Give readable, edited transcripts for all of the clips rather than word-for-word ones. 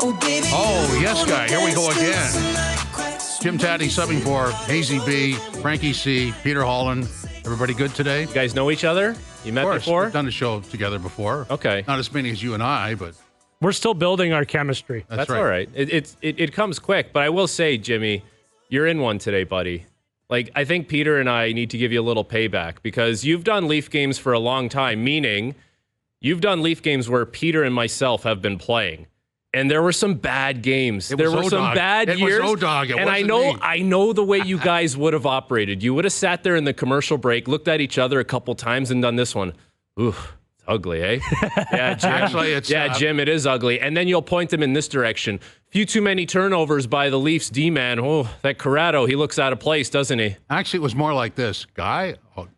Oh, yes, guy. Here we go again. Jim Tatti subbing for Hazy B, Frankie C, Peter Holland. Everybody good today? You guys know each other? You met before? We've done a show together before. Okay. Not as many as you and I, but we're still building our chemistry. That's right. All right. It comes quick, but I will say, Jimmy, you're in one today, buddy. Like, I think Peter and I need to give you a little payback because you've done Leaf games for a long time, meaning you've done Leaf games where Peter and myself have been playing. And there were some bad games. There were some bad years. It was O-Dog. And I know the way you guys would have operated. You would have sat there in the commercial break, looked at each other a couple times, and done this one. Ooh, it's ugly, eh? Yeah, Jim. Actually, Jim, it is ugly. And then you'll point them in this direction. Few too many turnovers by the Leafs D-man. Oh, that Corrado, he looks out of place, doesn't he? Actually, it was more like this. Guy? Oh,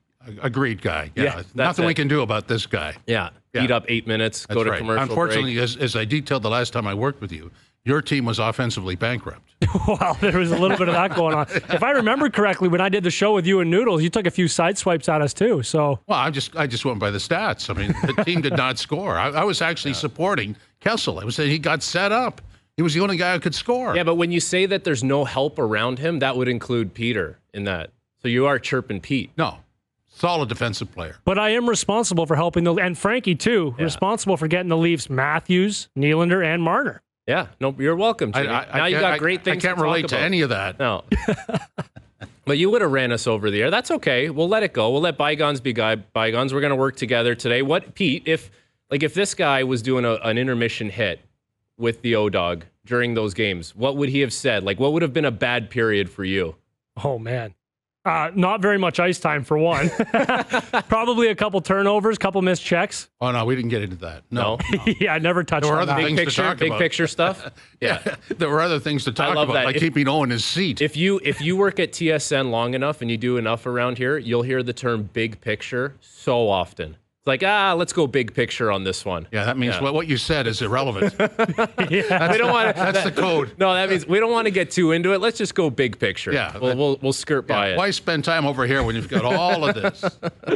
agreed, guy. Yeah, nothing we can do about this guy. Yeah. Beat up 8 minutes, go to commercial Unfortunately, break. as I detailed the last time I worked with you, your team was offensively bankrupt. Well, there was a little bit of that going on. If I remember correctly, when I did the show with you and Noodles, you took a few side swipes at us too. So, well, I just went by the stats. I mean, the team did not score. I was actually supporting Kessel. I was saying he got set up. He was the only guy who could score. Yeah, but when you say that there's no help around him, that would include Peter in that. So you are chirping Pete. No. Solid defensive player. But I am responsible for helping and Frankie too, responsible for getting the Leafs Matthews, Nylander, and Marner. Yeah, no, you're welcome, Jimmy. Now you got great things to talk about. I can't relate to any of that. No. But you would have ran us over the air. That's okay. We'll let it go. We'll let bygones be bygones. We're going to work together today. What, Pete, if this guy was doing an intermission hit with the O-Dog during those games, what would he have said? Like, what would have been a bad period for you? Oh, man. Not very much ice time for one. Probably a couple turnovers, couple missed checks. Oh, no, we didn't get into that. No. Yeah, I never touched on that. Big picture stuff. Yeah. There were other things to talk about, like keeping Owen his seat. If you work at TSN long enough and you do enough around here, you'll hear the term big picture so often. Like, let's go big picture on this one. Yeah, that means what you said is irrelevant. That's the code. No, that means we don't want to get too into it. Let's just go big picture. Yeah. We'll skirt by it. Why spend time over here when you've got all of this?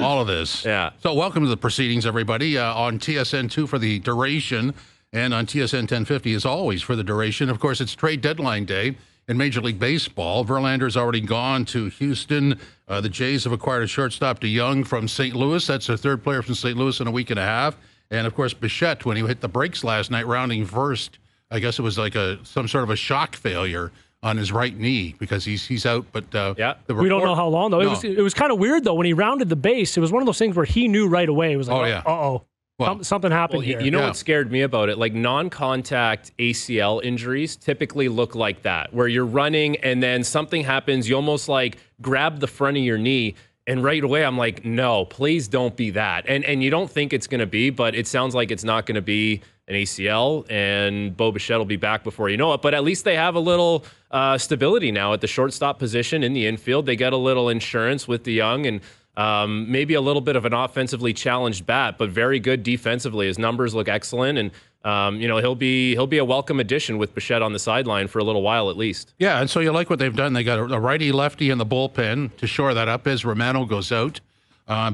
All of this. Yeah. So welcome to the proceedings, everybody, on TSN 2 for the duration and on TSN 1050 as always for the duration. Of course, it's trade deadline day in Major League Baseball. Verlander's already gone to Houston. The Jays have acquired a shortstop, DeJong, from St. Louis. That's their third player from St. Louis in a week and a half. And, of course, Bichette, when he hit the brakes last night, rounding first, I guess it was like some sort of a shock failure on his right knee because he's out. But we don't know how long, though. No. It was kind of weird, though, when he rounded the base. It was one of those things where he knew right away. It was like, uh-oh. Well, something happened here. You know what scared me about it? Like non-contact ACL injuries typically look like that, where you're running and then something happens. You almost like grab the front of your knee, and right away I'm like, no, please don't be that. And you don't think it's going to be, but it sounds like it's not going to be an ACL, and Bo Bichette will be back before you know it. But at least they have a little stability now at the shortstop position in the infield. They get a little insurance with DeJong and maybe a little bit of an offensively challenged bat, but very good defensively. His numbers look excellent, and he'll be a welcome addition with Bichette on the sideline for a little while at least. Yeah, and so you like what they've done. They got a righty-lefty in the bullpen to shore that up as Romano goes out.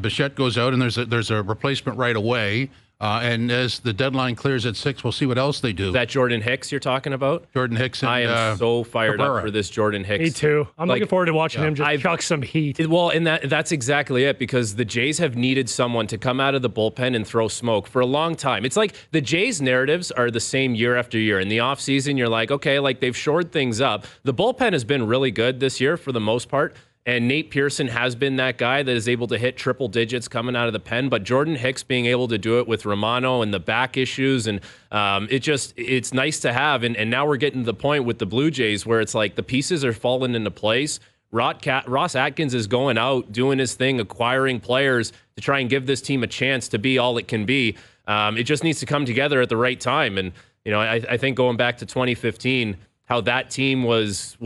Bichette goes out, and there's a replacement right away. And as the deadline clears at 6, we'll see what else they do. Is that Jordan Hicks you're talking about? Jordan Hicks. And, I am so fired up for this Jordan Hicks. Me too. I'm looking forward to watching him just chuck some heat. Well, and that's exactly it, because the Jays have needed someone to come out of the bullpen and throw smoke for a long time. It's like the Jays' narratives are the same year after year. In the offseason, you're like, okay, like they've shored things up. The bullpen has been really good this year for the most part. And Nate Pearson has been that guy that is able to hit triple digits coming out of the pen. But Jordan Hicks being able to do it with Romano and the back issues, and it's nice to have. And now we're getting to the point with the Blue Jays where it's like the pieces are falling into place. Ross Atkins is going out, doing his thing, acquiring players to try and give this team a chance to be all it can be. It just needs to come together at the right time. And, I think going back to 2015, how that team was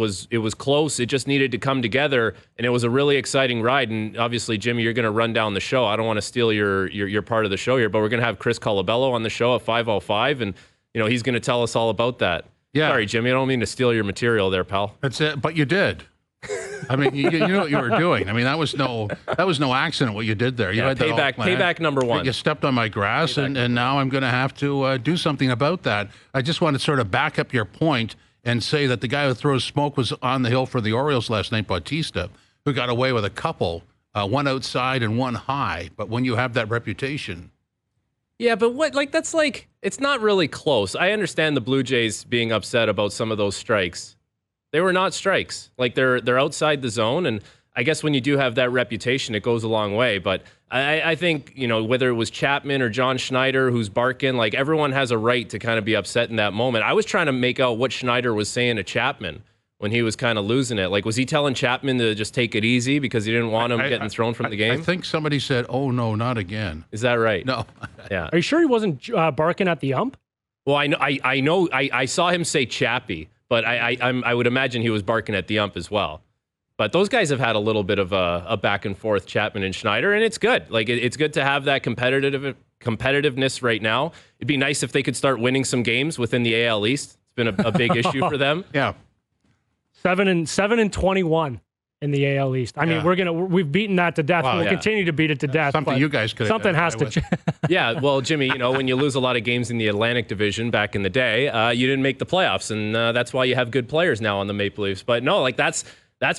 close. It just needed to come together, and it was a really exciting ride. And obviously, Jimmy, you're going to run down the show. I don't want to steal your part of the show here, but we're going to have Chris Colabello on the show at 5:05, and he's going to tell us all about that. Yeah. Sorry, Jimmy, I don't mean to steal your material there, pal. That's it, but you did. I mean, you knew what you were doing. I mean, that was no accident what you did there. You had that all planned. Payback number one. You stepped on my grass, and now I'm going to have to do something about that. I just want to sort of back up your point and say that the guy who throws smoke was on the hill for the Orioles last night, Bautista, who got away with a couple, one outside and one high. But when you have that reputation. Yeah, but it's not really close. I understand the Blue Jays being upset about some of those strikes. They were not strikes. Like, they're outside the zone, and I guess when you do have that reputation, it goes a long way. But I think, whether it was Chapman or John Schneider who's barking, like, everyone has a right to kind of be upset in that moment. I was trying to make out what Schneider was saying to Chapman when he was kind of losing it. Like, was he telling Chapman to just take it easy because he didn't want him getting thrown from the game? I think somebody said, "Oh, no, not again." Is that right? No. Yeah. Are you sure he wasn't barking at the ump? Well, I know. I saw him say Chappie, but I would imagine he was barking at the ump as well. But those guys have had a little bit of a back and forth, Chapman and Schneider, and it's good. Like, it's good to have that competitiveness right now. It'd be nice if they could start winning some games within the AL East. It's been a big issue for them. Yeah. 7-21 in the AL East. I mean, we've beaten that to death. We'll continue to beat it to death. Something you guys could have something done, has to. Yeah, well, Jimmy, when you lose a lot of games in the Atlantic Division back in the day, you didn't make the playoffs, and that's why you have good players now on the Maple Leafs. But no, like, that's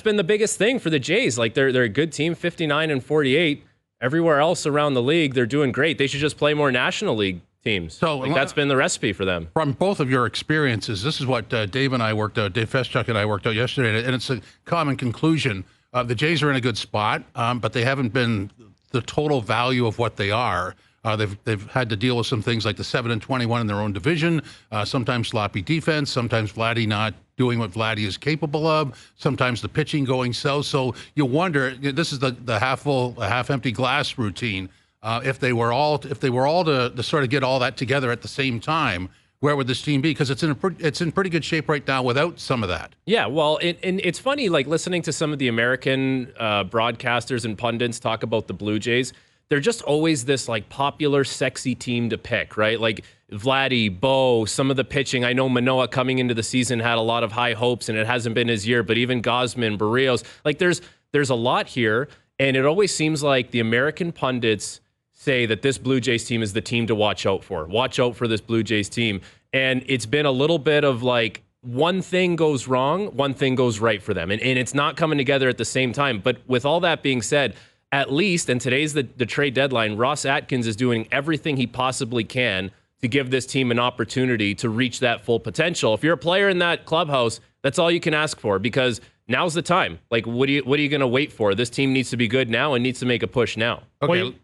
been the biggest thing for the Jays. Like, they're a good team, 59-48. Everywhere else around the league, they're doing great. They should just play more National League teams. So that's been the recipe for them. From both of your experiences, this is what Dave and I worked out, Dave Feschuk and I worked out yesterday, and it's a common conclusion. The Jays are in a good spot, but they haven't been the total value of what they are. They've had to deal with some things like the 7-21 in their own division, sometimes sloppy defense, sometimes Vladdy not doing what Vladdy is capable of, sometimes the pitching going south. So you wonder, this is the half full, half empty glass routine. If they were all to sort of get all that together at the same time, where would this team be? Because it's in pretty good shape right now without some of that. Yeah, well, and it's funny, like, listening to some of the American broadcasters and pundits talk about the Blue Jays. They're just always this, like, popular, sexy team to pick, right? Like, Vladdy, Bo, some of the pitching. I know Manoah coming into the season had a lot of high hopes, and it hasn't been his year. But even Gausman, Barrios, like, there's a lot here, and it always seems like the American pundits say that this Blue Jays team is the team to watch out for. Watch out for this Blue Jays team. And it's been a little bit of, like, one thing goes wrong, one thing goes right for them. And it's not coming together at the same time. But with all that being said, at least, and today's the trade deadline, Ross Atkins is doing everything he possibly can to give this team an opportunity to reach that full potential. If you're a player in that clubhouse, that's all you can ask for, because now's the time. Like, what are you going to wait for? This team needs to be good now and needs to make a push now. Okay.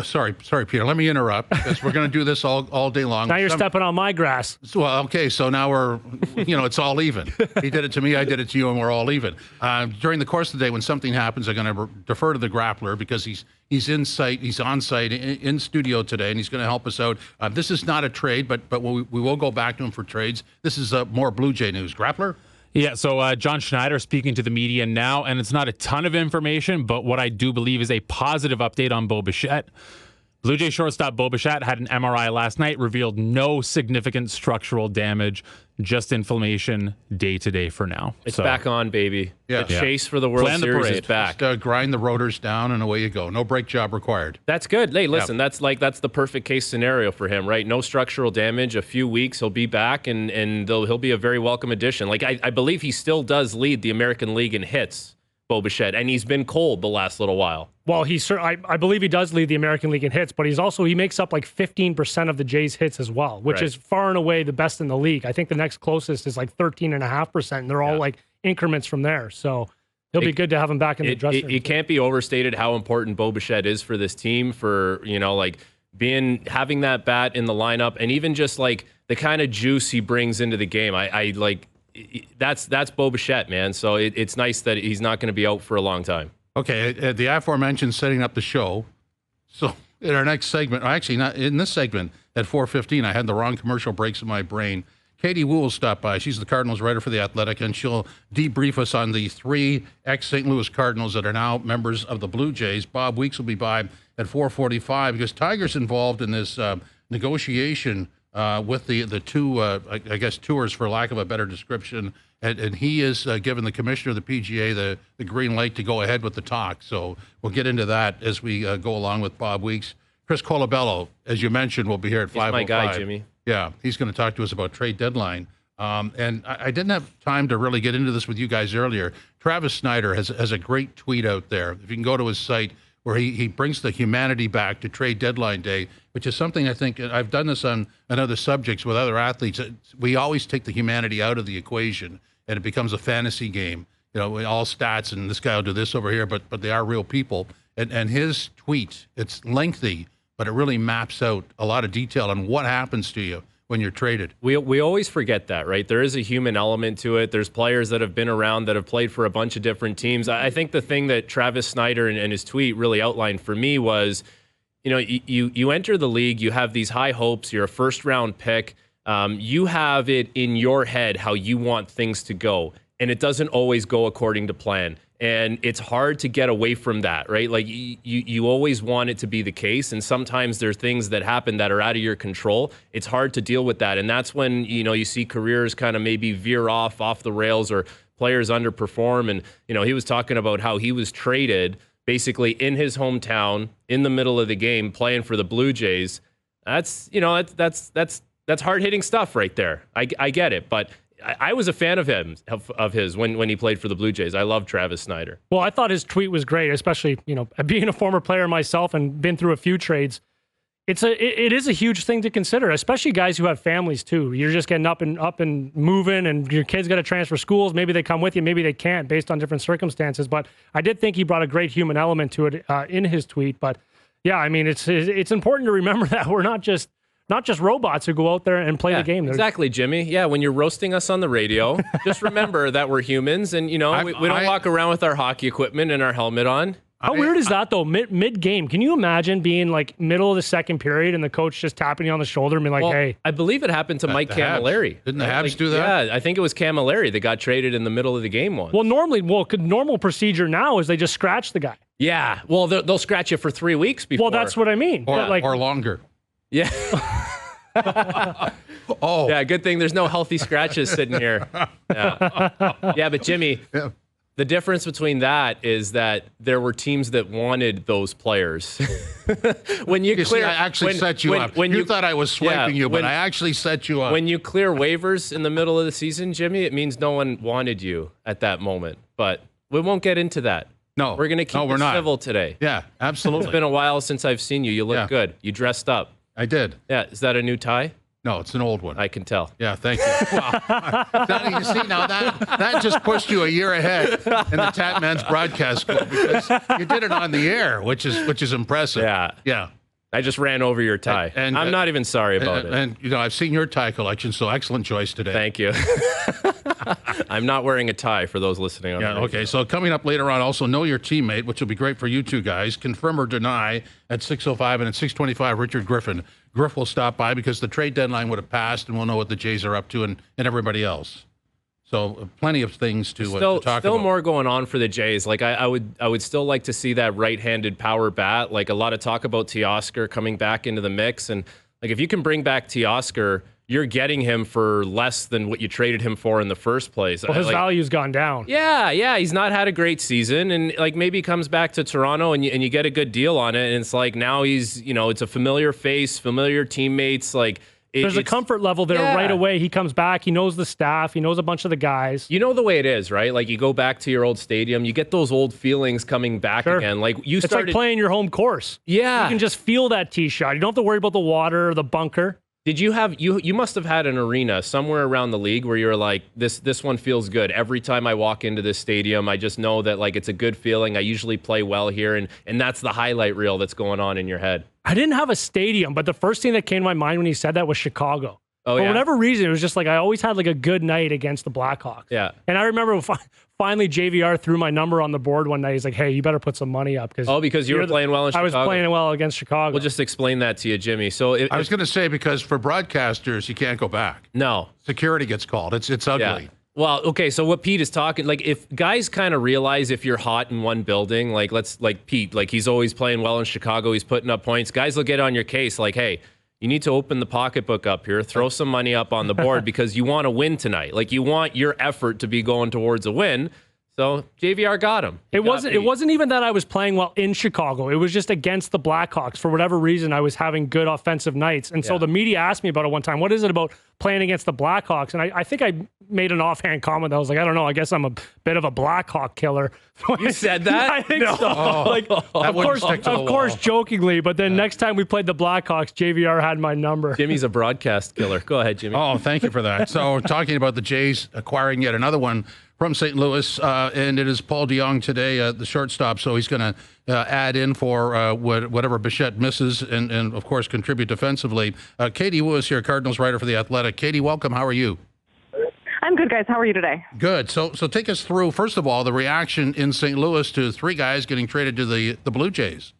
Sorry, Peter. Let me interrupt, because we're going to do this all day long. Now you're stepping on my grass. Well, okay, so now we're, it's all even. He did it to me, I did it to you, and we're all even. During the course of the day, when something happens, I'm going to defer to the grappler, because he's on site in studio today, and he's going to help us out. This is not a trade, but we will go back to him for trades. This is more Blue Jay news. Grappler? Yeah, so John Schneider speaking to the media now, and it's not a ton of information, but what I do believe is a positive update on Bichette. Blue Jay shortstop Bichette had an MRI last night, revealed no significant structural damage, just inflammation day-to-day for now. It's back on, baby. Yeah. The chase for the World Series is back. Just grind the rotors down, and away you go. No brake job required. That's good. Hey, listen, that's the perfect case scenario for him, right? No structural damage. A few weeks, he'll be back, and he'll be a very welcome addition. Like, I believe he still does lead the American League in hits, Bichette, and he's been cold the last little while. Well, I believe he does lead the American League in hits, but he makes up like 15% of the Jays' hits as well, which is far and away the best in the league. I think the next closest is like 13.5%, and they're all like increments from there. So it'll be good to have him back in the dressing room. It can't be overstated how important Bichette is for this team, for, having that bat in the lineup, and even just like the kind of juice he brings into the game. That's Bichette, man. So it's nice that he's not going to be out for a long time. Okay, the aforementioned setting up the show. So in our next segment, actually not in this segment, at 4:15, I had the wrong commercial breaks in my brain. Katie Wu will stop by. She's the Cardinals writer for The Athletic, and she'll debrief us on the 3 ex-St. Louis Cardinals that are now members of the Blue Jays. Bob Weeks will be by at 4:45, because Tiger's involved in this negotiation with the two, I guess, tours, for lack of a better description. And he is given the commissioner of the PGA the green light to go ahead with the talk. So we'll get into that as we go along with Bob Weeks. Chris Colabello, as you mentioned, will be here at 5:05. He's my guy, Jimmy. Yeah, he's going to talk to us about trade deadline. And I didn't have time to really get into this with you guys earlier. Travis Snyder has a great tweet out there. If you can go to his site, where he brings the humanity back to trade deadline day, which is something I think I've done this on other subjects with other athletes. We always take the humanity out of the equation, and it becomes a fantasy game. You know, all stats, and this guy will do this over here, but they are real people. And his tweet, it's lengthy, but it really maps out a lot of detail on what happens to you when you're traded. We always forget that, right? There is a human element to it. There's players that have been around that have played for a bunch of different teams. I think the thing that Travis Snyder and his tweet really outlined for me was, you know, you enter the league, you have these high hopes, you're a first-round pick. You have it in your head how you want things to go, and it doesn't always go according to plan. And it's hard to get away from that, right? Like you always want it to be the case. And sometimes there are things that happen that are out of your control. It's hard to deal with that. And that's when, you know, you see careers kind of maybe veer off the rails, or players underperform. And, you know, he was talking about how he was traded basically in his hometown in the middle of the game playing for the Blue Jays. That's, you know, that's hard hitting stuff right there. I get it. But I was a fan of his when he played for the Blue Jays. I love Travis Snyder. Well, I thought his tweet was great, especially, you know, being a former player myself and been through a few trades. It is a huge thing to consider, especially guys who have families too. You're just getting up and moving, and your kids got to transfer schools. Maybe they come with you, maybe they can't, based on different circumstances. But I did think he brought a great human element to it in his tweet. But yeah, I mean, it's important to remember that we're not just robots who go out there and play the game. Exactly, Jimmy. Yeah, when you're roasting us on the radio, just remember that we're humans, and, you know, we don't walk around with our hockey equipment and our helmet on. How weird is that, though? Mid-game, can you imagine being like middle of the second period and the coach just tapping you on the shoulder and being like, hey. I believe it happened to Mike Camilleri. Didn't the Habs do that? Yeah, I think it was Camilleri that got traded in the middle of the game once. Well, normal procedure now is they just scratch the guy. Yeah, well, they'll scratch you for 3 weeks before. Well, that's what I mean. Or longer. Yeah. Oh. Yeah, good thing there's no healthy scratches sitting here. Yeah, but Jimmy, the difference between that is that there were teams that wanted those players. When you clear, I actually set you up. You thought I was swiping you, but I actually set you up. When you clear waivers in the middle of the season, Jimmy, it means no one wanted you at that moment. But we won't get into that. No, we're going to keep it civil today. Yeah, absolutely. It's been a while since I've seen you. You look good. You dressed up. I did. Yeah. Is that a new tie? No, it's an old one. I can tell. Yeah, thank you. Wow. You see, now that just pushed you a year ahead in the Tatman's broadcast school, because you did it on the air, which is impressive. Yeah. Yeah. I just ran over your tie. And I'm not even sorry about it. And, you know, I've seen your tie collection, so excellent choice today. Thank you. I'm not wearing a tie for those listening on the radio. Okay. So coming up later on, also Know Your Teammate, which will be great for you two guys. Confirm or deny at 6:05, and at 6:25, Richard Griffin. Griff will stop by because the trade deadline would have passed, and we'll know what the Jays are up to and everybody else. So plenty of things to talk about. Still more going on for the Jays. Like I would still like to see that right-handed power bat. Like a lot of talk about Teoscar coming back into the mix, and like if you can bring back Teoscar, you're getting him for less than what you traded him for in the first place. Well, his value's gone down. Yeah, he's not had a great season, and like maybe he comes back to Toronto and you get a good deal on it, and it's like now he's, you know, it's a familiar face, familiar teammates, like. There's a comfort level there right away. He comes back. He knows the staff. He knows a bunch of the guys. You know the way it is, right? Like you go back to your old stadium, you get those old feelings coming back again. Like it's like playing your home course. Yeah. You can just feel that tee shot. You don't have to worry about the water or the bunker. Did you have you must have had an arena somewhere around the league where you're like, this one feels good. Every time I walk into this stadium, I just know that like it's a good feeling. I usually play well here, and that's the highlight reel that's going on in your head. I didn't have a stadium, but the first thing that came to my mind when he said that was Chicago. Oh, For whatever reason, it was just like I always had like a good night against the Blackhawks. Yeah. And I remember finally JVR threw my number on the board one night. He's like, hey, you better put some money up. Because you were playing well in Chicago? I was playing well against Chicago. We'll just explain that to you, Jimmy. So I was going to say, because for broadcasters, you can't go back. No. Security gets called. It's ugly. Yeah. Well, okay, so what Pete is talking, like if guys kind of realize if you're hot in one building, like Pete, like he's always playing well in Chicago, he's putting up points, guys will get on your case like, hey, you need to open the pocketbook up here, throw some money up on the board because you want to win tonight. Like, you want your effort to be going towards a win. So JVR got him. It wasn't even that I was playing well in Chicago. It was just against the Blackhawks. For whatever reason, I was having good offensive nights. And so the media asked me about it one time. What is it about playing against the Blackhawks? And I think I made an offhand comment. I was like, I don't know. I guess I'm a bit of a Blackhawk killer. You said that? I think so. Of course, jokingly. But then next time we played the Blackhawks, JVR had my number. Jimmy's a broadcast killer. Go ahead, Jimmy. Oh, thank you for that. So talking about the Jays acquiring yet another one from St. Louis, and it is Paul DeJong today, the shortstop. So he's going to add in for whatever Bichette misses and, of course, contribute defensively. Katie Wu is here, Cardinals writer for The Athletic. Katie, welcome. How are you? I'm good, guys. How are you today? Good. So take us through, first of all, the reaction in St. Louis to three guys getting traded to the Blue Jays.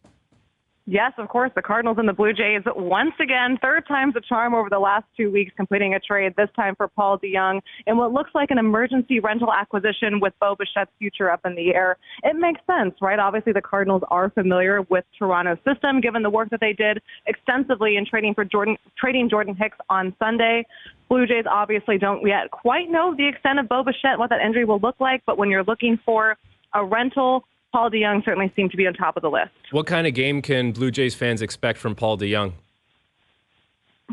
Yes, of course. The Cardinals and the Blue Jays, once again, third time's a charm over the last 2 weeks, completing a trade, this time for Paul DeJong, in what looks like an emergency rental acquisition with Bo Bichette's future up in the air. It makes sense, right? Obviously, the Cardinals are familiar with Toronto's system, given the work that they did extensively in trading Jordan Hicks on Sunday. Blue Jays obviously don't yet quite know the extent of Bo Bichette, what that injury will look like, but when you're looking for a rental, Paul DeJong certainly seemed to be on top of the list. What kind of game can Blue Jays fans expect from Paul DeJong?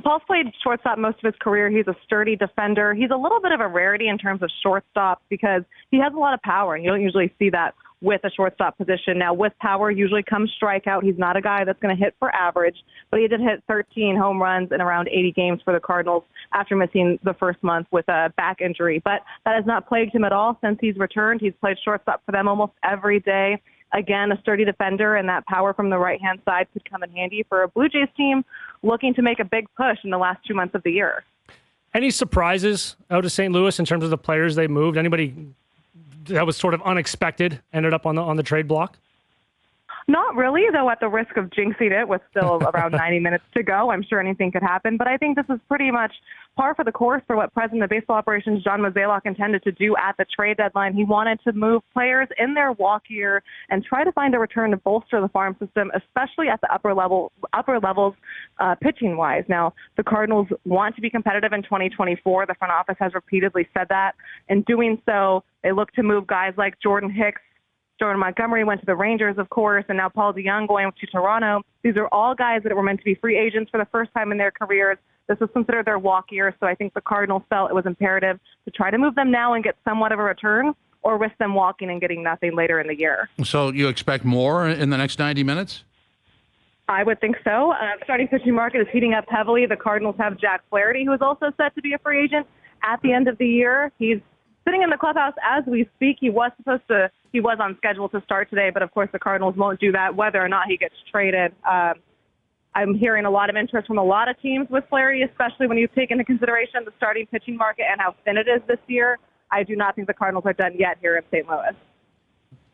Paul's played shortstop most of his career. He's a sturdy defender. He's a little bit of a rarity in terms of shortstop because he has a lot of power, and you don't usually see that with a shortstop position. Now, with power usually comes strikeout. He's not a guy that's going to hit for average, but he did hit 13 home runs in around 80 games for the Cardinals after missing the first month with a back injury. But that has not plagued him at all since he's returned. He's played shortstop for them almost every day. Again, a sturdy defender, and that power from the right-hand side could come in handy for a Blue Jays team looking to make a big push in the last 2 months of the year. Any surprises out of St. Louis in terms of the players they moved? Anybody that was sort of unexpected ended up on the trade block? Not really, though, at the risk of jinxing it with still around 90 minutes to go. I'm sure anything could happen. But I think this is pretty much par for the course for what President of Baseball Operations John Mozeliak intended to do at the trade deadline. He wanted to move players in their walk year and try to find a return to bolster the farm system, especially at the upper levels pitching-wise. Now, the Cardinals want to be competitive in 2024. The front office has repeatedly said that. In doing so, they look to move guys like Jordan Hicks. Jordan Montgomery went to the Rangers, of course, and now Paul DeJong going to Toronto. These are all guys that were meant to be free agents for the first time in their careers. This was considered their walk year, so I think the Cardinals felt it was imperative to try to move them now and get somewhat of a return, or risk them walking and getting nothing later in the year. So you expect more in the next 90 minutes? I would think so. Starting pitching market is heating up heavily. The Cardinals have Jack Flaherty, who is also set to be a free agent at the end of the year. He's sitting in the clubhouse as we speak. He was on schedule to start today, but of course the Cardinals won't do that whether or not he gets traded. I'm hearing a lot of interest from a lot of teams with Flaherty, especially when you take into consideration the starting pitching market and how thin it is this year. I do not think the Cardinals are done yet here in St. Louis.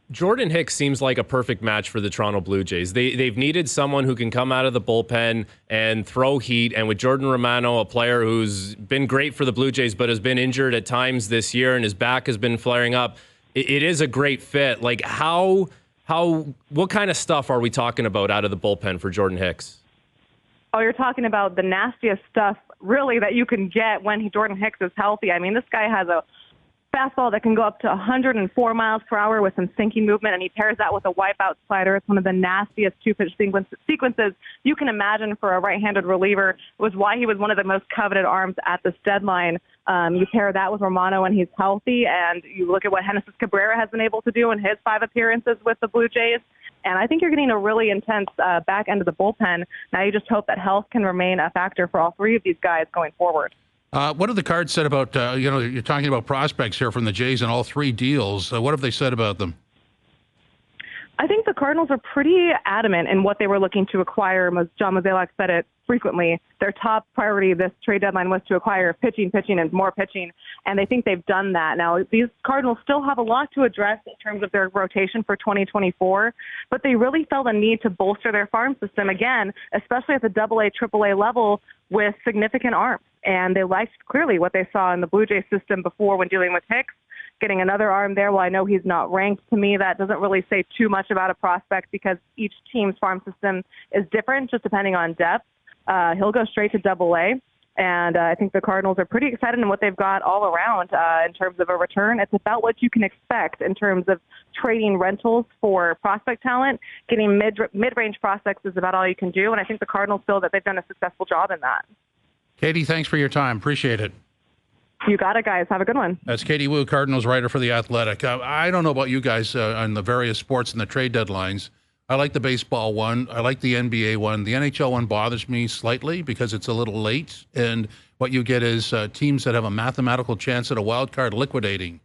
Jordan Hicks seems like a perfect match for the Toronto Blue Jays. They've needed someone who can come out of the bullpen and throw heat. And with Jordan Romano, a player who's been great for the Blue Jays but has been injured at times this year and his back has been flaring up, it is a great fit. Like what kind of stuff are we talking about out of the bullpen for Jordan Hicks? Oh, you're talking about the nastiest stuff, really, that you can get when Jordan Hicks is healthy. I mean, this guy has a fastball that can go up to 104 miles per hour with some sinking movement, and he pairs that with a wipeout slider. It's one of the nastiest two-pitch sequences you can imagine for a right-handed reliever. It was why he was one of the most coveted arms at this deadline. You pair that with Romano when he's healthy, and you look at what Genesis Cabrera has been able to do in his 5 appearances with the Blue Jays. And I think you're getting a really intense back end of the bullpen. Now you just hope that health can remain a factor for all three of these guys going forward. What have the Cards said about, you're talking about prospects here from the Jays in all 3 deals. What have they said about them? I think the Cardinals are pretty adamant in what they were looking to acquire. John Mozeliak said it frequently. Their top priority this trade deadline was to acquire pitching, and more pitching, and they think they've done that. Now, these Cardinals still have a lot to address in terms of their rotation for 2024, but they really felt a need to bolster their farm system, again, especially at the AA, AAA level with significant arms. And they liked clearly what they saw in the Blue Jays system before when dealing with Hicks. Getting another arm there, well, I know he's not ranked. To me, that doesn't really say too much about a prospect because each team's farm system is different just depending on depth. he'll go straight to Double-A. And I think the Cardinals are pretty excited in what they've got all around in terms of a return. It's about what you can expect in terms of trading rentals for prospect talent. Getting mid-range prospects is about all you can do, and I think the Cardinals feel that they've done a successful job in that. Katie, thanks for your time. Appreciate it. You got it, guys. Have a good one. That's Katie Wu, Cardinals writer for The Athletic. I don't know about you guys on the various sports and the trade deadlines. I like the baseball one. I like the NBA one. The NHL one bothers me slightly because it's a little late. And what you get is teams that have a mathematical chance at a wild card liquidating.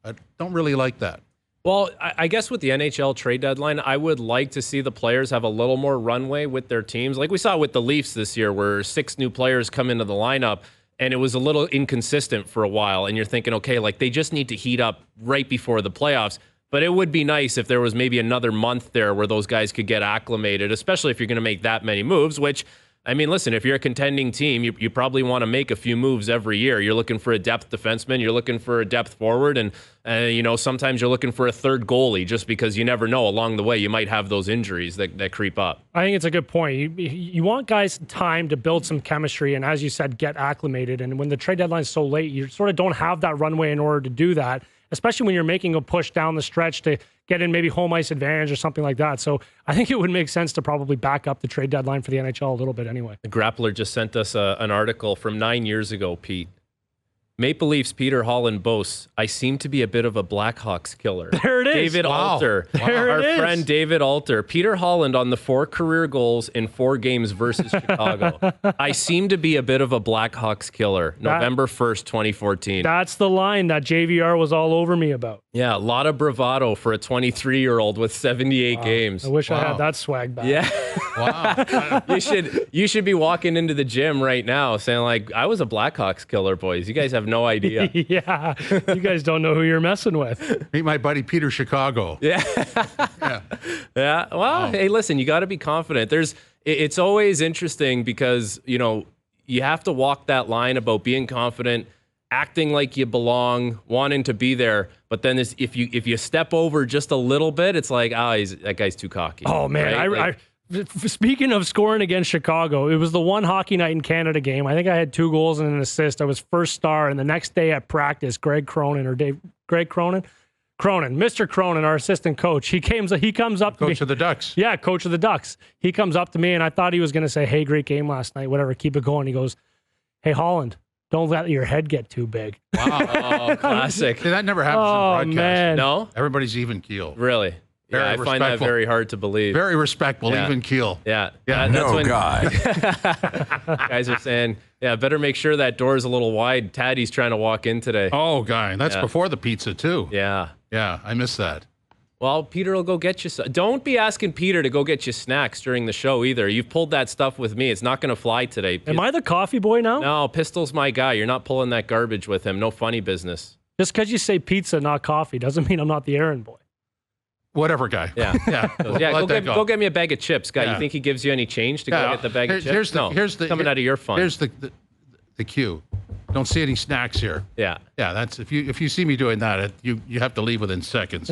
I don't really like that. Well, I guess with the NHL trade deadline, I would like to see the players have a little more runway with their teams. Like we saw with the Leafs this year, where 6 new players come into the lineup, and it was a little inconsistent for a while. And you're thinking, okay, like they just need to heat up right before the playoffs. But it would be nice if there was maybe another month there where those guys could get acclimated, especially if you're going to make that many moves, which, I mean, listen, if you're a contending team, you probably want to make a few moves every year. You're looking for a depth defenseman. You're looking for a depth forward. And, sometimes you're looking for a third goalie just because you never know along the way. You might have those injuries that creep up. I think it's a good point. You want guys time to build some chemistry and, as you said, get acclimated. And when the trade deadline is so late, you sort of don't have that runway in order to do that, especially when you're making a push down the stretch to get in maybe home ice advantage or something like that. So I think it would make sense to probably back up the trade deadline for the NHL a little bit anyway. The Grappler just sent us an article from 9 years ago, Pete. Maple Leafs Peter Holland boasts, I seem to be a bit of a Blackhawks killer. There it is. David Wow. Alter. There Our it is. friend David Alter. Peter Holland on the 4 career goals in 4 games versus Chicago. I seem to be a bit of a Blackhawks killer. November 1st, 2014. That's the line that JVR was all over me about. Yeah, a lot of bravado for a 23-year-old with 78 games. I wish I Wow. had that swag back. Yeah. Wow. You should be walking into the gym right now saying, like, I was a Blackhawks killer, boys. You guys have no idea. Yeah. You guys don't know who you're messing with. Meet my buddy Peter Chicago. Yeah. Yeah. Yeah. Well, hey, listen, you got to be confident. It's always interesting because, you have to walk that line about being confident, acting like you belong, wanting to be there. But then if you step over just a little bit, it's like, that guy's too cocky. Oh, man. right? Speaking of scoring against Chicago, it was the one hockey night in Canada game. I think I had 2 goals and an assist. I was first star. And the next day at practice, Mr. Cronin, our assistant coach, he comes up to me. Coach of the Ducks. Yeah, coach of the Ducks. He comes up to me, and I thought he was going to say, hey, great game last night, whatever, keep it going. He goes, hey, Holland, don't let your head get too big. Wow. Oh, classic. See, that never happens in broadcast. Man. No? Everybody's even keel. Really? Very I find that respectful. very hard to believe. Very respectful, Yeah. even keel. Yeah. Yeah. That's No when God. guys are saying, yeah, better make sure that door is a little wide. Taddy's trying to walk in today. Oh, guy. That's Yeah. before the pizza, too. Yeah. Yeah, I miss that. Well, Peter will go get you. Don't be asking Peter to go get you snacks during the show either. You've pulled that stuff with me. It's not going to fly today. Am I the coffee boy now? No, Pistol's my guy. You're not pulling that garbage with him. No funny business. Just because you say pizza, not coffee, doesn't mean I'm not the errand boy. Whatever, guy. Yeah. Yeah. Yeah, Let that go get me a bag of chips, guy. Yeah. You think he gives you any change to go get the bag of chips? Here's the coming out of your fund. Here's the cue. Don't see any snacks here. Yeah. Yeah, that's if you see me doing that, you have to leave within seconds.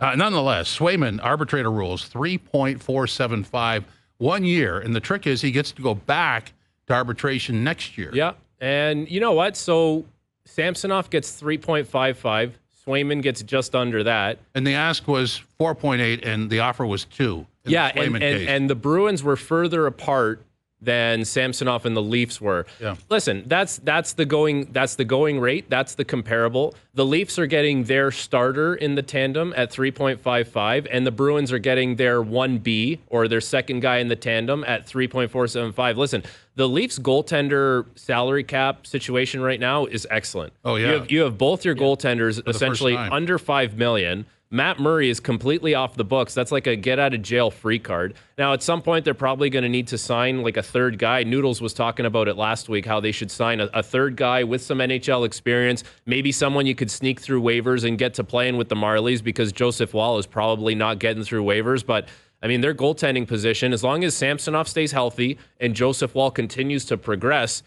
Nonetheless, Swayman arbitrator rules 3.475 1 year, and the trick is he gets to go back to arbitration next year. Yeah. And you know what? So Samsonov gets 3.55. Swayman gets just under that. And the ask was 4.8, and the offer was 2. in Yeah, the Swayman case. and the Bruins were further apart than Samsonov and the Leafs were. Yeah. Listen, that's the going rate. That's the comparable. The Leafs are getting their starter in the tandem at 3.55, and the Bruins are getting their 1B or their second guy in the tandem at 3.475. Listen, the Leafs goaltender salary cap situation right now is excellent. Oh, yeah. You have both your goaltenders the first essentially time. under $5 million. Matt Murray is completely off the books. That's like a get-out-of-jail-free card. Now, at some point, they're probably going to need to sign like a third guy. Noodles was talking about it last week, how they should sign a third guy with some NHL experience, maybe someone you could sneak through waivers and get to playing with the Marlies because Joseph Wall is probably not getting through waivers. But, I mean, their goaltending position, as long as Samsonov stays healthy and Joseph Wall continues to progress,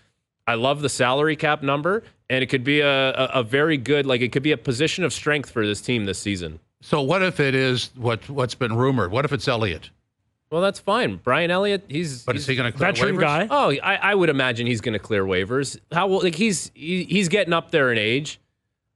I love the salary cap number, and it could be a very good, like it could be a position of strength for this team this season. So what if it is what's been rumored? What if it's Elliott? Well, that's fine. Brian Elliott, Is he going to clear veteran waivers? guy. Oh, I would imagine he's going to clear waivers. He's getting up there in age.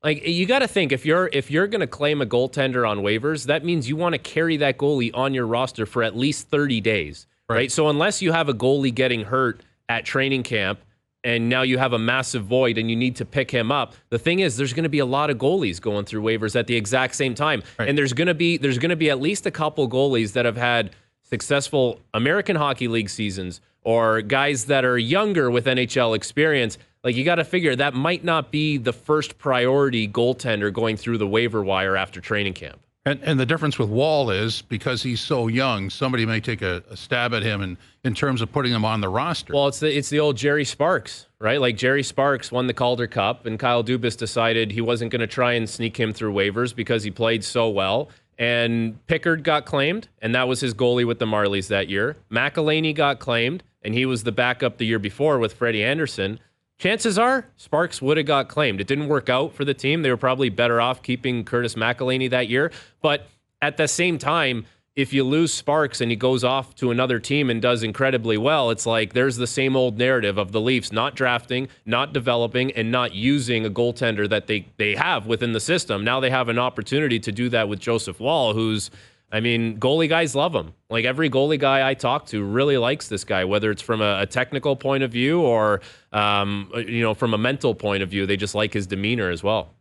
Like, you got to think, if you're going to claim a goaltender on waivers, that means you want to carry that goalie on your roster for at least 30 days, right? So unless you have a goalie getting hurt at training camp and now you have a massive void and you need to pick him up, the thing is there's going to be a lot of goalies going through waivers at the exact same time. Right. And there's going to be at least a couple goalies that have had successful American Hockey League seasons or guys that are younger with NHL experience. Like, you got to figure that might not be the first priority goaltender going through the waiver wire after training camp. And the difference with Wall is because he's so young, somebody may take a stab at him in terms of putting him on the roster. Well, it's the old Jerry Sparks, right? Like, Jerry Sparks won the Calder Cup, and Kyle Dubas decided he wasn't going to try and sneak him through waivers because he played so well. And Pickard got claimed, and that was his goalie with the Marlies that year. McElhaney got claimed, and he was the backup the year before with Freddie Anderson. Chances are Sparks would have got claimed. It didn't work out for the team. They were probably better off keeping Curtis McElhaney that year. But at the same time, if you lose Sparks and he goes off to another team and does incredibly well, it's like there's the same old narrative of the Leafs not drafting, not developing, and not using a goaltender that they have within the system. Now they have an opportunity to do that with Joseph Wall, who's, I mean, goalie guys love him. Like, every goalie guy I talk to really likes this guy, whether it's from a technical point of view or, from a mental point of view. They just like his demeanor as well.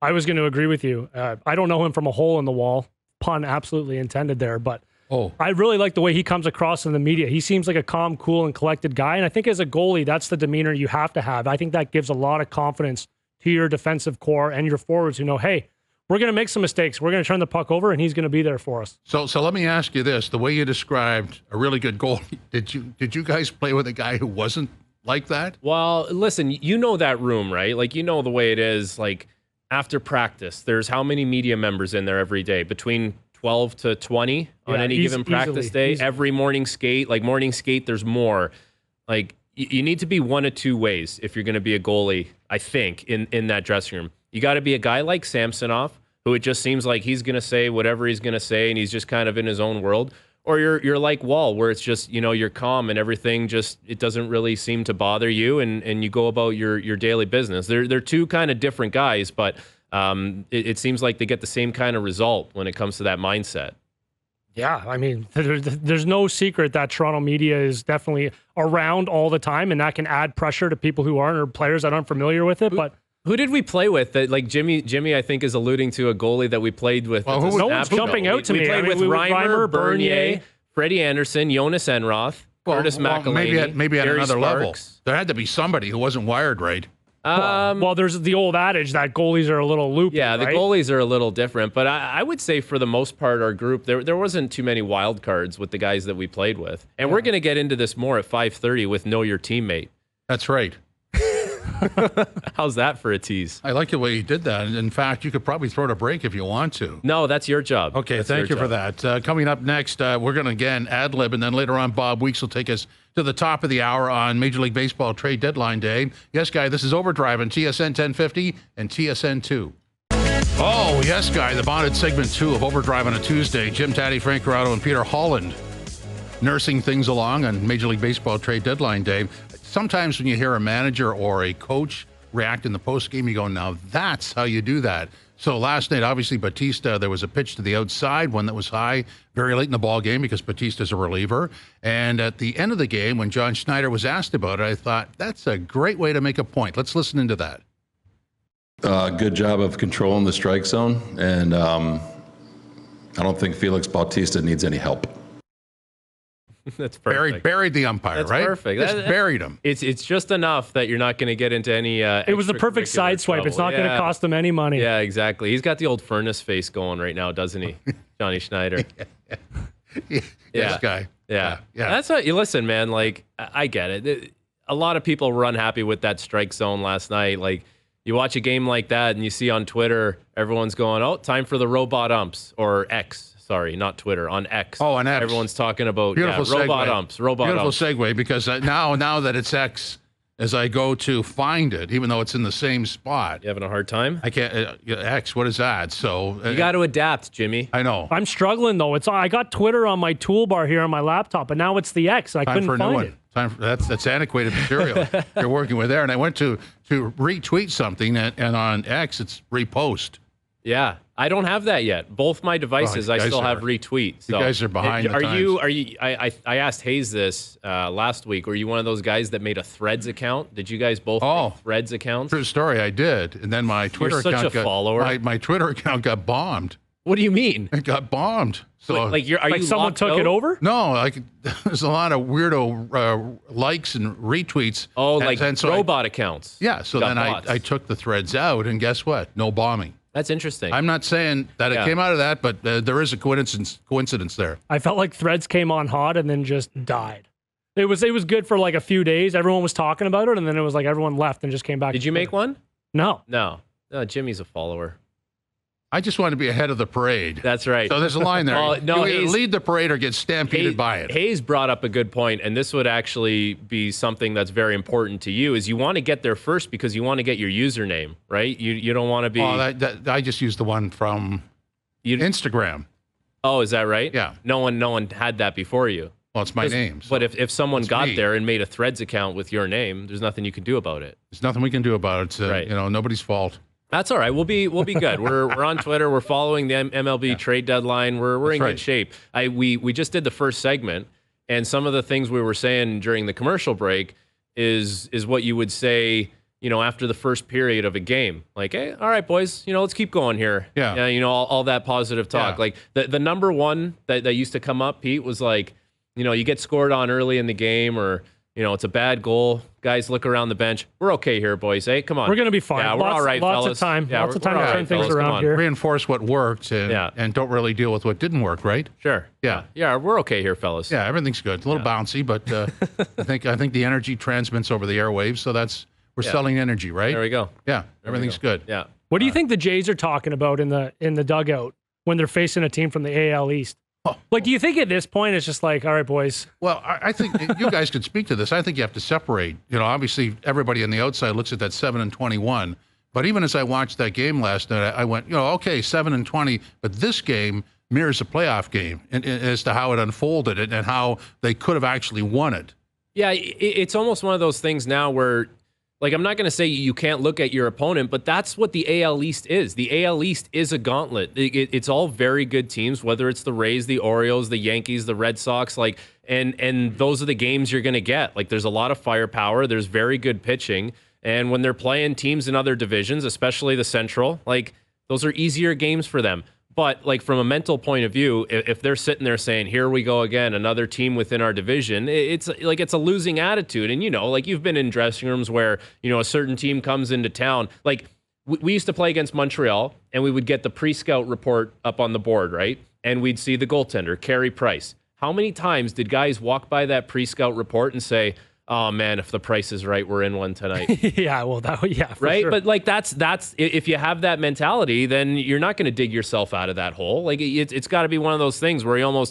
I was going to agree with you. I don't know him from a hole in the wall. Pun absolutely intended there, but I really like the way he comes across in the media. He seems like a calm, cool, and collected guy, and I think as a goalie, that's the demeanor you have to have. I think that gives a lot of confidence to your defensive core and your forwards who know, hey, we're going to make some mistakes. We're going to turn the puck over, and he's going to be there for us. So let me ask you this: the way you described a really good goalie, did you guys play with a guy who wasn't like that? Well, listen, you know that room, right? Like, you know the way it is. Like, after practice, there's how many media members in there every day? Between 12 to 20 on any given practice day. Easily. Every morning skate, there's more. Like, you need to be one of two ways if you're going to be a goalie, I think, in that dressing room. You got to be a guy like Samsonov, who it just seems like he's going to say whatever he's going to say, and he's just kind of in his own world. Or you're like Wall, where it's just, you're calm and everything it doesn't really seem to bother you, and you go about your daily business. They're two kind of different guys, but it seems like they get the same kind of result when it comes to that mindset. Yeah, I mean, there's no secret that Toronto media is definitely around all the time, and that can add pressure to people who aren't, or players that aren't familiar with it, but... Who did we play with? That, like, Jimmy, I think, is alluding to a goalie that we played with. Well, no one's jumping out to me. We played with Reimer, Bernier, Freddie Anderson, Jonas Enroth, Curtis McElhaney, maybe at Jerry another Sparks. level. There had to be somebody who wasn't wired right. Well, there's the old adage that goalies are a little loopy. Yeah, the right? goalies are a little different, but I would say for the most part, our group, there wasn't too many wild cards with the guys that we played with. And we're going to get into this more at 5:30 with Know Your Teammate. That's right. How's that for a tease? I like the way you did that. And in fact, you could probably throw it a break if you want to. No, that's your job. Okay, thank you for that. Coming up next, we're going to again ad-lib, and then later on, Bob Weeks will take us to the top of the hour on Major League Baseball trade deadline day. Yes, Guy, this is OverDrive on TSN 1050 and TSN 2. Oh, yes, Guy, the bonded segment 2 of OverDrive on a Tuesday. Jim, Tatti, Frank, Corrado, and Peter Holland nursing things along on Major League Baseball trade deadline day. Sometimes when you hear a manager or a coach react in the postgame, you go, now that's how you do that. So last night, obviously, Batista, there was a pitch to the outside, one that was high, very late in the ball game because Batista's a reliever. And at the end of the game, when John Schneider was asked about it, I thought, that's a great way to make a point. Let's listen into that. Good job of controlling the strike zone. And I don't think Felix Bautista needs any help. That's perfect. Buried the umpire, That's right? Perfect. Just buried him. It's just enough that you're not going to get into any. It was the perfect side swipe. It's not going to cost them any money. Yeah, exactly. He's got the old furnace face going right now, doesn't he, Johnny Schneider? This guy. Yeah. That's what you listen, man. Like, I get it. A lot of people were unhappy with that strike zone last night. Like, you watch a game like that and you see on Twitter, everyone's going, "Oh, time for the robot umps," or X. Sorry, not Twitter, on X. Oh, on X. Everyone's talking about Beautiful robot segue. umps. Robot Beautiful umps. segue, because now that it's X, as I go to find it, even though it's in the same spot. You having a hard time? I can't. X, what is that? So You got to adapt, Jimmy. I know. I'm struggling though. I got Twitter on my toolbar here on my laptop, but now it's the X. I couldn't find it. That's antiquated material you're working with there. And I went to retweet something, and on X it's repost. Yeah, I don't have that yet. Both my devices, I still have retweet. So you guys are behind the times. Are you? I asked Hayes this last week. Were you one of those guys that made a Threads account? Did you guys both make Threads accounts? True story. I did, and then my Twitter account my Twitter account got bombed. What do you mean? It got bombed. So are you someone took it over? No, there's a lot of weirdo likes and retweets. Oh, and so robot accounts. Yeah. So then I took the Threads out, and guess what? No bombing. That's interesting. I'm not saying that it came out of that, but there is a coincidence there. I felt like Threads came on hot and then just died. It was good for like a few days. Everyone was talking about it, and then it was like everyone left and just came back. Did you make one? No. No, Jimmy's a follower. I just want to be ahead of the parade. That's right. So there's a line there. You either lead the parade or get stampeded by it. Hayes brought up a good point, and this would actually be something that's very important to you, is you want to get there first because you want to get your username, right? You don't want to be... I just used the one from Instagram. Oh, is that right? Yeah. No one had that before you. Well, it's my name. So but if someone got there and made a Threads account with your name, there's nothing you can do about it. There's nothing we can do about it. It's nobody's fault. That's all right. We'll be good. We're on Twitter. We're following the MLB trade deadline. We're in good shape. We just did the first segment, and some of the things we were saying during the commercial break is what you would say, after the first period of a game. Like, hey, all right, boys, let's keep going here. Yeah. All that positive talk. Yeah. Like the number one that used to come up, Pete, was like, you get scored on early in the game, or it's a bad goal. Guys look around the bench. We're okay here, boys. Hey, come on. We're going to be fine. Yeah, we're all right, lots fellas. of time. Yeah, lots of time to turn things around here. Reinforce what worked and don't really deal with what didn't work, right? Sure. Yeah. Yeah, we're okay here, fellas. Yeah, everything's good. A little bouncy, but I think the energy transmits over the airwaves, so we're selling energy, right? There we go. Yeah, everything's good. Yeah. What do you think the Jays are talking about in the dugout when they're facing a team from the AL East? Like, do you think at this point it's just like, all right, boys? Well, I think you guys could speak to this. I think you have to separate. Obviously, everybody on the outside looks at that 7-21. But even as I watched that game last night, I went, okay, 7-20. But this game mirrors a playoff game as to how it unfolded and how they could have actually won it. Yeah, it's almost one of those things now where, like, I'm not going to say you can't look at your opponent, but that's what the AL East is. The AL East is a gauntlet. It's all very good teams, whether it's the Rays, the Orioles, the Yankees, the Red Sox, and those are the games you're going to get. Like, there's a lot of firepower. There's very good pitching. And when they're playing teams in other divisions, especially the Central, those are easier games for them. But from a mental point of view, if they're sitting there saying, here we go again, another team within our division, it's a losing attitude. And, you've been in dressing rooms where, a certain team comes into town. We used to play against Montreal, and we would get the pre-scout report up on the board, right? And we'd see the goaltender, Carey Price. How many times did guys walk by that pre-scout report and say, oh man, if the price is right, we're in one tonight. Yeah, well, for right. Sure. But that's if you have that mentality, then you're not going to dig yourself out of that hole. It's got to be one of those things where you're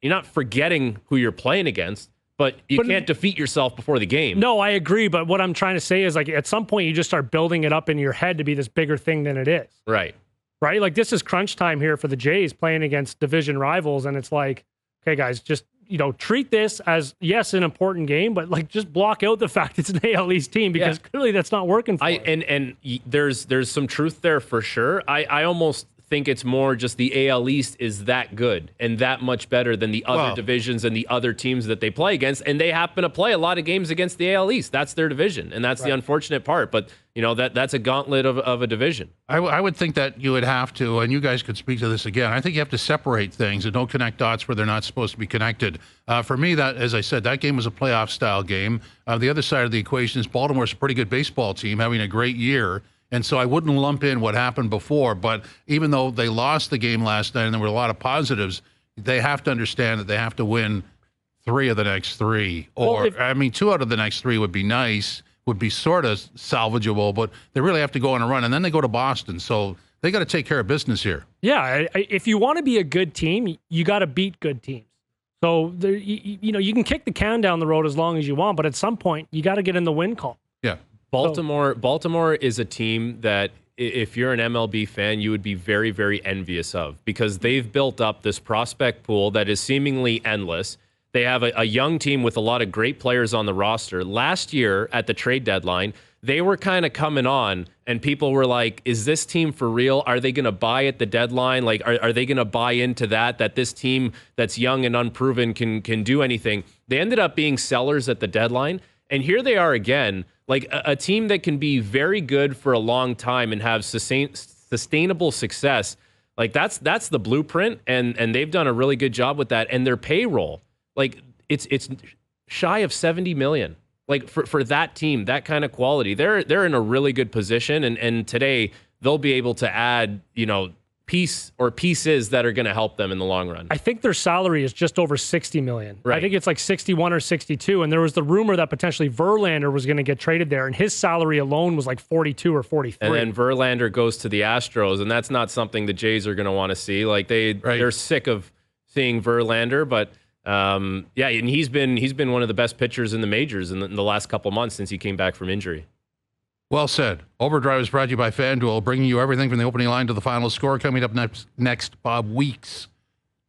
not forgetting who you're playing against, but you can't defeat yourself before the game. No, I agree. But what I'm trying to say is at some point you just start building it up in your head to be this bigger thing than it is. Right. Right. This is crunch time here for the Jays playing against division rivals, and it's like, okay, guys, just treat this as, yes, an important game, but just block out the fact it's an AL East team because clearly that's not working for us. And there's some truth there for sure. I almost think it's more just the AL East is that good and that much better than the other divisions and the other teams that they play against. And they happen to play a lot of games against the AL East. That's their division. And that's the unfortunate part. But, that's a gauntlet of a division. I would think that you would have to, and you guys could speak to this again, I think you have to separate things and don't connect dots where they're not supposed to be connected. For me, that, as I said, that game was a playoff-style game. The other side of the equation is Baltimore's a pretty good baseball team, having a great year. And so I wouldn't lump in what happened before. But even though they lost the game last night and there were a lot of positives, they have to understand that they have to win 3 of the next 3. Or, 2 out of the next 3 would be nice, would be sort of salvageable, but they really have to go on a run. And then they go to Boston. So they got to take care of business here. Yeah, if you want to be a good team, you got to beat good teams. So, you can kick the can down the road as long as you want, but at some point, you got to get in the win column. Baltimore is a team that if you're an MLB fan, you would be very, very envious of, because they've built up this prospect pool that is seemingly endless. They have a young team with a lot of great players on the roster. Last year at the trade deadline, they were kind of coming on, and people were like, is this team for real? Are they going to buy at the deadline? Like, are they going to buy into that this team that's young and unproven can do anything? They ended up being sellers at the deadline, and here they are again, like a team that can be very good for a long time and have sustainable success. Like that's the blueprint, and they've done a really good job with that. And their payroll, like it's shy of $70 million. Like for that team, that kind of quality, they're in a really good position. And today they'll be able to add, pieces that are going to help them in the long run. I think their salary is just over $60 million. Right. I think it's like 61 or 62. And there was the rumor that potentially Verlander was going to get traded there, and his salary alone was like 42 or 43. And then Verlander goes to the Astros, and that's not something the Jays are going to want to see. Like they're sick of seeing Verlander, but and he's been one of the best pitchers in the majors in the last couple months since he came back from injury. Well said. Overdrive is brought to you by FanDuel, bringing you everything from the opening line to the final score. Coming up next, Bob Weeks.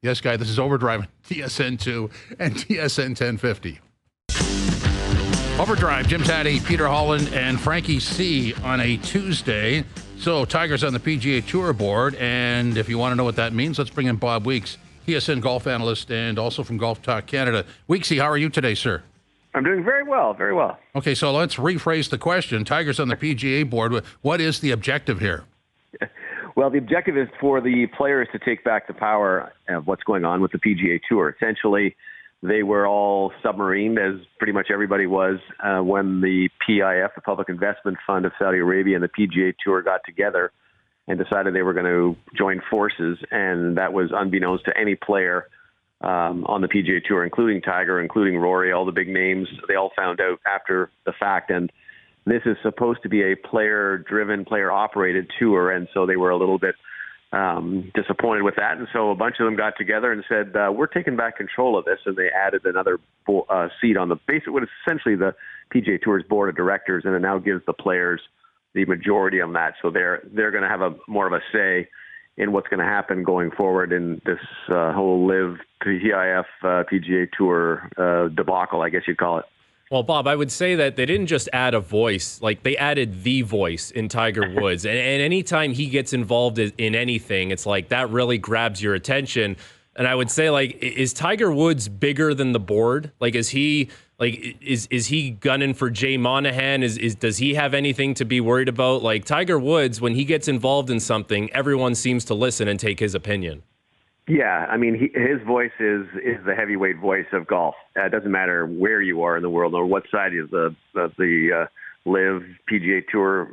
Yes, guy, this is Overdrive on TSN 2 and TSN 1050. Overdrive, Jim Tatti, Peter Holland, and Frankie C on a Tuesday. So Tiger's on the PGA Tour board, and if you want to know what that means, let's bring in Bob Weeks, TSN Golf analyst, and also from Golf Talk Canada. Weeksy, how are you today, sir? I'm doing very well, very well. Okay, so let's rephrase the question. Tiger's on the PGA board. What is the objective here? Well, the objective is for the players to take back the power of what's going on with the PGA Tour. Essentially, they were all submarined, as pretty much everybody was, when the PIF, the Public Investment Fund of Saudi Arabia, and the PGA Tour got together and decided they were going to join forces, and that was unbeknownst to any player on the PGA Tour, including Tiger, including Rory, all the big names. They all found out after the fact, and this is supposed to be a player-driven, player-operated tour, and so they were a little bit disappointed with that, and so a bunch of them got together and said, we're taking back control of this, and they added another seat on the basic, what is essentially the PGA Tour's board of directors, and it now gives the players the majority on that, so they're going to have more of a say in what's going to happen going forward in this whole LIV PIF PGA Tour debacle, I guess you'd call it. Well, Bob, I would say that they didn't just add a voice, like they added the voice in Tiger Woods. and anytime he gets involved in anything, it's like that really grabs your attention. And I would say, like, is Tiger Woods bigger than the board? Like, is he gunning for Jay Monahan? Does he have anything to be worried about? Like, Tiger Woods, when he gets involved in something, everyone seems to listen and take his opinion. Yeah, I mean, his voice is the heavyweight voice of golf. It doesn't matter where you are in the world or what side of the LIV PGA Tour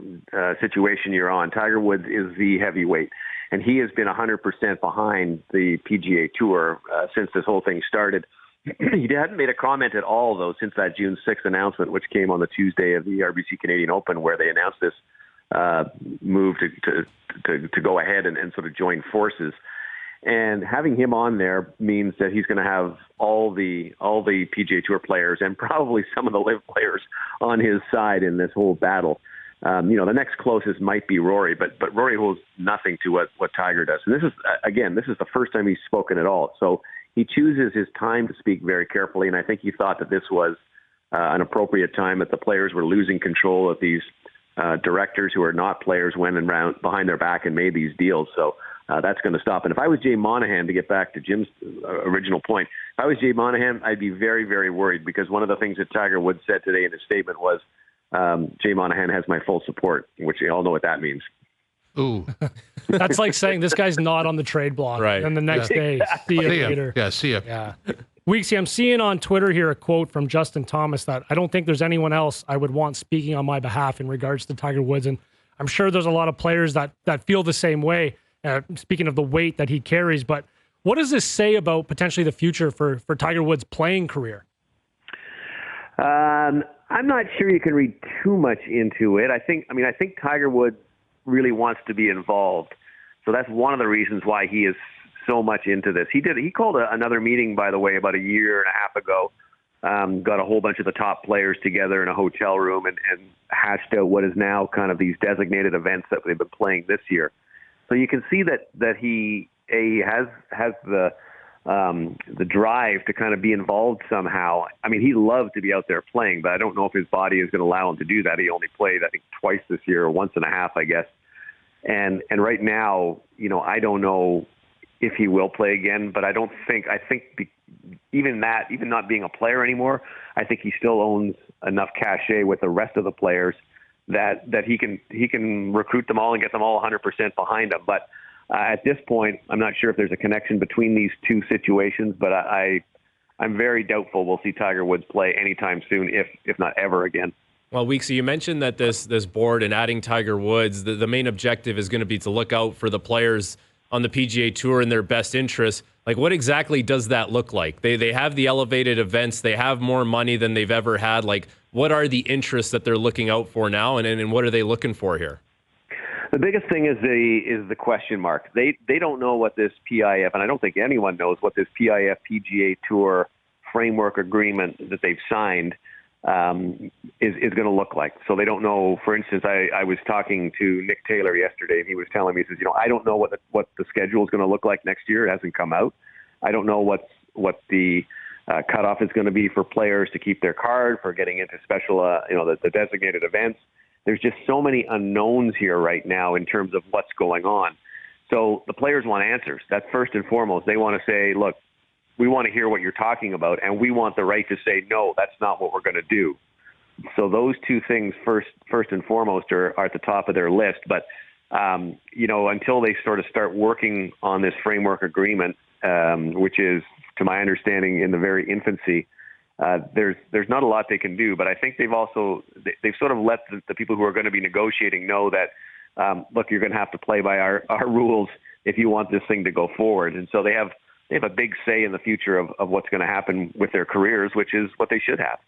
situation you're on. Tiger Woods is the heavyweight, and he has been 100% behind the PGA Tour since this whole thing started. He hadn't made a comment at all, though, since that June 6th announcement, which came on the Tuesday of the RBC Canadian Open, where they announced this move to go ahead and sort of join forces. And having him on there means that he's going to have all the PGA Tour players and probably some of the LIV players on his side in this whole battle. The next closest might be Rory, but Rory holds nothing to what Tiger does. And this is the first time he's spoken at all. So he chooses his time to speak very carefully, and I think he thought that this was an appropriate time, that the players were losing control of these directors who are not players went and round behind their back and made these deals. So that's going to stop. And if I was Jay Monahan, to get back to Jim's original point, if I was Jay Monahan, I'd be very, very worried, because one of the things that Tiger Woods said today in his statement was, Jay Monahan has my full support, which you all know what that means. Ooh. That's like saying this guy's not on the trade block. Right. And the next day, see you later. Yeah, see ya. Yeah. Weeksy, I'm seeing on Twitter here a quote from Justin Thomas that I don't think there's anyone else I would want speaking on my behalf in regards to Tiger Woods. And I'm sure there's a lot of players that feel the same way, speaking of the weight that he carries. But what does this say about potentially the future for Tiger Woods' playing career? I'm not sure you can read too much into it. I think Tiger Woods really wants to be involved. So that's one of the reasons why he is so much into this. He called another meeting, by the way, about a year and a half ago got a whole bunch of the top players together in a hotel room and hashed out what is now kind of these designated events that they've been playing this year. So you can see that he has the drive to kind of be involved somehow. I mean, he loves to be out there playing, but I don't know if his body is going to allow him to do that. He only played, I think, twice this year, or once and a half, I guess. And right now, I don't know if he will play again, but I think even not being a player anymore, I think he still owns enough cachet with the rest of the players that he can recruit them all and get them all 100% behind him. But at this point, I'm not sure if there's a connection between these two situations, but I'm very doubtful we'll see Tiger Woods play anytime soon, if not ever again. Well, Weeksy, you mentioned that this board and adding Tiger Woods, the main objective is going to be to look out for the players on the PGA Tour in their best interests. Like, what exactly does that look like? They have the elevated events. They have more money than they've ever had. Like, what are the interests that they're looking out for now, and what are they looking for here? The biggest thing is the question mark. They don't know what this PIF, and I don't think anyone knows what this PIF PGA Tour framework agreement that they've signed is going to look like. So they don't know. For instance, I was talking to Nick Taylor yesterday, and he was telling me, he says, I don't know what the schedule is going to look like next year. It hasn't come out. I don't know what the cutoff is going to be for players to keep their card, for getting into special, the designated events. There's just so many unknowns here right now in terms of what's going on. So the players want answers. That's first and foremost. They want to say, look, we want to hear what you're talking about, and we want the right to say, no, that's not what we're going to do. So those two things, first and foremost, are at the top of their list. But, until they sort of start working on this framework agreement, which is, to my understanding, in the very infancy, there's not a lot they can do. But I think they've sort of let the people who are going to be negotiating know that, look, you're going to have to play by our rules if you want this thing to go forward. And so they have a big say in the future of what's going to happen with their careers, which is what they should have.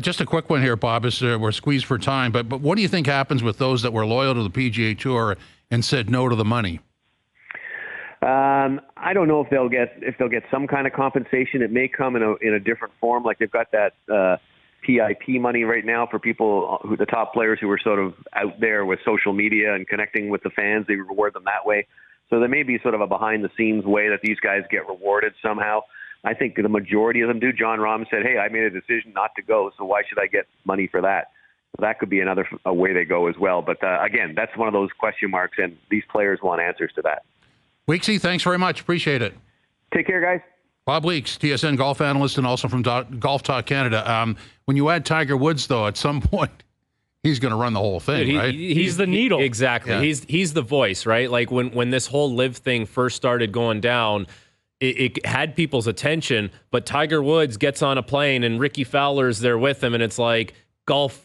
Just a quick one here, Bob, as we're squeezed for time. But what do you think happens with those that were loyal to the PGA Tour and said no to the money? I don't know if they'll get some kind of compensation. It may come in a different form. Like they've got that PIP money right now for people the top players who are sort of out there with social media and connecting with the fans. They reward them that way. So there may be sort of a behind-the-scenes way that these guys get rewarded somehow. I think the majority of them do. John Rahm said, hey, I made a decision not to go, so why should I get money for that? So that could be another way they go as well. But again, that's one of those question marks, and these players want answers to that. Weeksy, thanks very much. Appreciate it. Take care, guys. Bob Weeks, TSN Golf analyst, and also from Golf Talk Canada. When you add Tiger Woods, though, at some point, he's going to run the whole thing, right? He's the needle. Exactly. Yeah. He's the voice, right? Like when this whole live thing first started going down, it had people's attention, but Tiger Woods gets on a plane and Ricky Fowler's there with him, and it's like Golf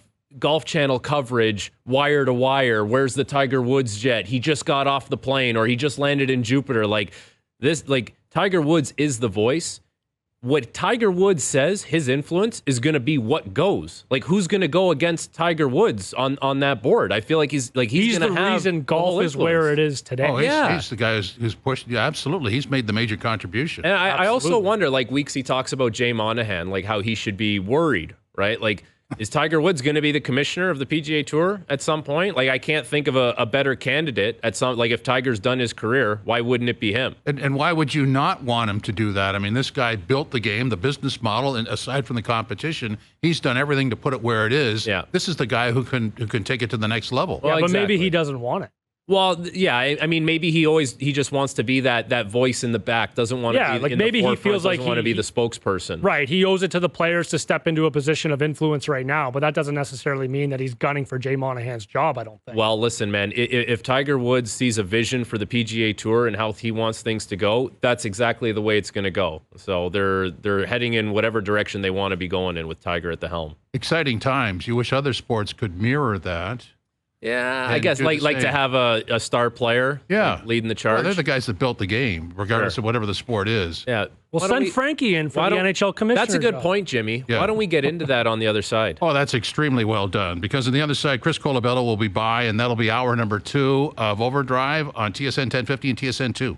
Channel coverage, wire to wire. Where's the Tiger Woods jet? He just got off the plane, or he just landed in Jupiter. Like Tiger Woods is the voice. What Tiger Woods says, his influence is going to be what goes. Like, who's going to go against Tiger Woods on that board? I feel like he's going to have the reason golf is where it is today. Oh, he's the guy who's pushed. Yeah, absolutely. He's made the major contribution. And I also wonder, like Weeksy talks about Jay Monahan, like how he should be worried, right? Like, is Tiger Woods going to be the commissioner of the PGA Tour at some point? Like, I can't think of a better candidate at some. Like, if Tiger's done his career, why wouldn't it be him? And why would you not want him to do that? I mean, this guy built the game, the business model, and aside from the competition, he's done everything to put it where it is. Yeah. This is the guy who can take it to the next level. Well, but maybe he doesn't want it. Well, yeah, I mean, maybe he just wants to be that voice in the back. Doesn't want to be like in maybe the he feels like doesn't want to be the spokesperson. Right. He owes it to the players to step into a position of influence right now, but that doesn't necessarily mean that he's gunning for Jay Monahan's job, I don't think. Well, listen, man, if Tiger Woods sees a vision for the PGA Tour and how he wants things to go, that's exactly the way it's going to go. So they're heading in whatever direction they want to be going in with Tiger at the helm. Exciting times. You wish other sports could mirror that. Yeah, I guess like to have a star player leading the charge. Well, they're the guys that built the game, regardless of whatever the sport is. Yeah. Well, send Frankie in for the NHL commissioner. That's a good point, Jimmy. Yeah. Why don't we get into that on the other side? Oh, that's extremely well done. Because on the other side, Chris Colabello will be by, and that'll be hour number 2 of OverDrive on TSN 1050 and TSN 2.